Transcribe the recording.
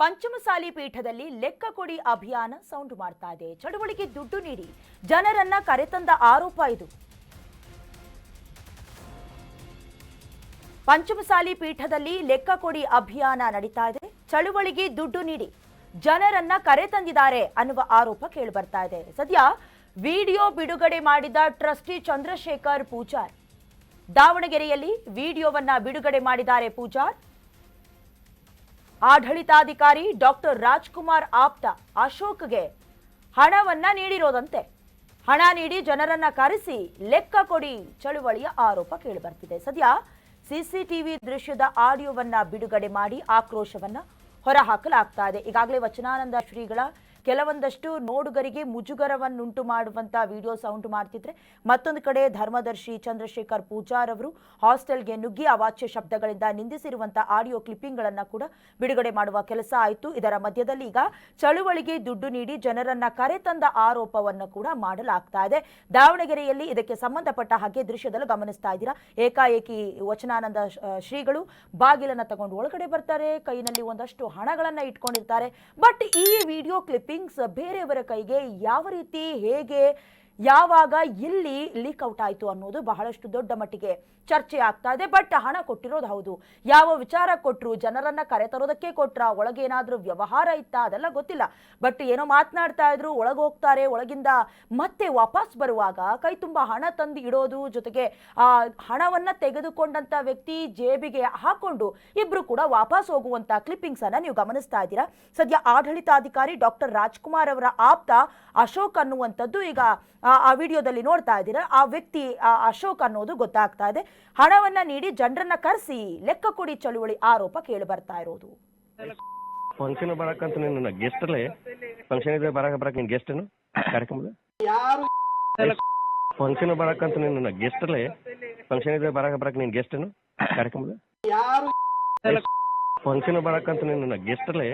ಪಂಚಮಸಾಲಿ ಪೀಠದಲ್ಲಿ ಲೆಕ್ಕ ಕೊಡಿ ಅಭಿಯಾನ ಸೌಂಡು ಮಾಡ್ತಾ ಇದೆ. ಚಳುವಳಿಗೆ ದುಡ್ಡು ನೀಡಿ ಜನರನ್ನ ಕರೆತಂದ ಆರೋಪ ಇದು. ಪಂಚಮಸಾಲಿ ಪೀಠದಲ್ಲಿ ಲೆಕ್ಕ ಕೊಡಿ ಅಭಿಯಾನ ನಡೀತಾ ಇದೆ. ಚಳುವಳಿಗೆ ದುಡ್ಡು ನೀಡಿ ಜನರನ್ನ ಕರೆತಂದಿದ್ದಾರೆ ಅನ್ನುವ ಆರೋಪ ಕೇಳಿಬರ್ತಾ ಇದೆ. ಸದ್ಯ ವಿಡಿಯೋ ಬಿಡುಗಡೆ ಮಾಡಿದ ಟ್ರಸ್ಟಿ ಚಂದ್ರಶೇಖರ್ ಪೂಜಾರ್ ದಾವಣಗೆರೆಯಲ್ಲಿ ವಿಡಿಯೋವನ್ನ ಬಿಡುಗಡೆ ಮಾಡಿದ್ದಾರೆ. ಪೂಜಾರ್ ಆಡಳಿತಾಧಿಕಾರಿ ಡಾಕ್ಟರ್ ರಾಜ್ಕುಮಾರ್ ಆಪ್ತ ಅಶೋಕ್ಗೆ ಹಣವನ್ನ ನೀಡಿರೋದಂತೆ. ಹಣ ನೀಡಿ ಜನರನ್ನ ಕರೆಸಿ ಲೆಕ್ಕ ಕೊಡಿ ಚಳುವಳಿಯ ಆರೋಪ ಕೇಳಿಬರ್ತಿದೆ. ಸದ್ಯ ಸಿಸಿಟಿವಿ ದೃಶ್ಯದ ಆಡಿಯೋವನ್ನ ಬಿಡುಗಡೆ ಮಾಡಿ ಆಕ್ರೋಶವನ್ನ ಹೊರಹಾಕಲಾಗ್ತಾ ಇದೆ. ಈಗಾಗಲೇ ವಚನಾನಂದ ಶ್ರೀಗಳ ಕೆಲವೊಂದಷ್ಟು ನೋಡುಗರಿಗೆ ಮುಜುಗರವನ್ನುಂಟು ಮಾಡುವಂತಹ ವಿಡಿಯೋ ಸೌಂಡ್ ಮಾಡ್ತಿದ್ರೆ, ಮತ್ತೊಂದು ಕಡೆ ಧರ್ಮದರ್ಶಿ ಚಂದ್ರಶೇಖರ್ ಪೂಜಾರ್ ಅವರು ಹಾಸ್ಟೆಲ್ಗೆ ನುಗ್ಗಿ ಅವಾಚ್ಯ ಶಬ್ದಗಳಿಂದ ನಿಂದಿಸಿರುವಂತಹ ಆಡಿಯೋ ಕ್ಲಿಪ್ಪಿಂಗ್ಗಳನ್ನ ಕೂಡ ಬಿಡುಗಡೆ ಮಾಡುವ ಕೆಲಸ ಆಯಿತು. ಇದರ ಮಧ್ಯದಲ್ಲಿ ಈಗ ಚಳುವಳಿಗೆ ದುಡ್ಡು ನೀಡಿ ಜನರನ್ನ ಕರೆತಂದ ಆರೋಪವನ್ನು ಕೂಡ ಮಾಡಲಾಗ್ತಾ ಇದೆ. ದಾವಣಗೆರೆಯಲ್ಲಿ ಇದಕ್ಕೆ ಸಂಬಂಧಪಟ್ಟ ಹಾಗೆ ದೃಶ್ಯದಲ್ಲಿ ಗಮನಿಸ್ತಾ ಇದ್ದೀರಾ. ಏಕಾಏಕಿ ವಚನಾನಂದ ಶ್ರೀಗಳು ಬಾಗಿಲನ್ನ ತಗೊಂಡು ಒಳಗಡೆ ಬರ್ತಾರೆ, ಕೈನಲ್ಲಿ ಒಂದಷ್ಟು ಹಣಗಳನ್ನ ಇಟ್ಕೊಂಡಿರ್ತಾರೆ. ಬಟ್ ಈ ವಿಡಿಯೋ ಕ್ಲಿಪ್ಪಿಂಗ್ ಬೇರೆಯವರ ಕೈಗೆ ಯಾವ ರೀತಿ, ಹೇಗೆ, ಯಾವಾಗ, ಎಲ್ಲಿ ಲೀಕ್ ಔಟ್ ಆಯಿತು ಅನ್ನೋದು ಬಹಳಷ್ಟು ದೊಡ್ಡ ಮಟ್ಟಿಗೆ ಚರ್ಚೆ ಆಗ್ತಾ ಇದೆ. ಬಟ್ ಹಣ ಕೊಟ್ಟಿರೋದು ಹೌದು. ಯಾವ ವಿಚಾರ ಕೊಟ್ಟರು, ಜನರನ್ನ ಕರೆತರೋದಕ್ಕೆ ಕೊಟ್ರ, ಒಳಗೇನಾದ್ರೂ ವ್ಯವಹಾರ ಇತ್ತಾ ಅದೆಲ್ಲ ಗೊತ್ತಿಲ್ಲ. ಬಟ್ ಏನೋ ಮಾತನಾಡ್ತಾ ಇದ್ರು, ಒಳಗೆ ಹೋಗ್ತಾರೆ, ಒಳಗಿಂದ ಮತ್ತೆ ವಾಪಸ್ ಬರುವಾಗ ಕೈ ತುಂಬ ಹಣ ತಂದು ಇಡೋದು, ಜೊತೆಗೆ ಆ ಹಣವನ್ನ ತೆಗೆದುಕೊಂಡಂತ ವ್ಯಕ್ತಿ ಜೇಬಿಗೆ ಹಾಕೊಂಡು ಇಬ್ರು ಕೂಡ ವಾಪಸ್ ಹೋಗುವಂತ ಕ್ಲಿಪ್ಪಿಂಗ್ಸ್ ಅನ್ನ ನೀವು ಗಮನಿಸ್ತಾ ಇದ್ದೀರಾ. ಸದ್ಯ ಆಡಳಿತಾಧಿಕಾರಿ ಡಾಕ್ಟರ್ ರಾಜ್ಕುಮಾರ್ ಅವರ ಆಪ್ತ ಅಶೋಕ್ ಅನ್ನುವಂಥದ್ದು ಈಗ ಆ ವಿಡಿಯೋದಲ್ಲಿ ನೋಡ್ತಾ ಇದ್ದೀರಾ. ಆ ವ್ಯಕ್ತಿ ಅಶೋಕ್ ಅನ್ನೋದು ಗೊತ್ತಾಗ್ತಾ ಇದೆ. ಹಣವನ್ನ ನೀಡಿ ಜನರನ್ನ ಕರೆಸಿ ಲೆಕ್ಕ ಕೊಡಿ ಚಳುವಳಿ ಆರೋಪ ಕೇಳಿ ಬರ್ತಾ ಇರೋದು. ಫಂಕ್ಷನ್ ಬರಕಂತ ನಿನ್ನ ಗೆಸ್ಟ್ ಅಲ್ಲೇ ಫಂಕ್ಷನ್ ಇದೆ, ಬರಕ ನಿನ್ ಗೆಸ್ಟ್ ಏನು ಕಾರ್ಯಕ್ರಮದ ಫಂಕ್ಷನ್ ಬರಕಂತ ನಿನ್ನ ಗೆಸ್ಟ್ ಅಲ್ಲೇ ಫಂಕ್ಷನ್ ಇದೆ, ಬರಕ ನಿನ್ ಗೆಸ್ಟ್ ಏನು ಕಾರ್ಯಕ್ರಮದ ಫಂಕ್ಷನ್ ಬರಕಂತ ನಿನ್ನ ಗೆಸ್ಟ್ ಅಲ್ಲೇ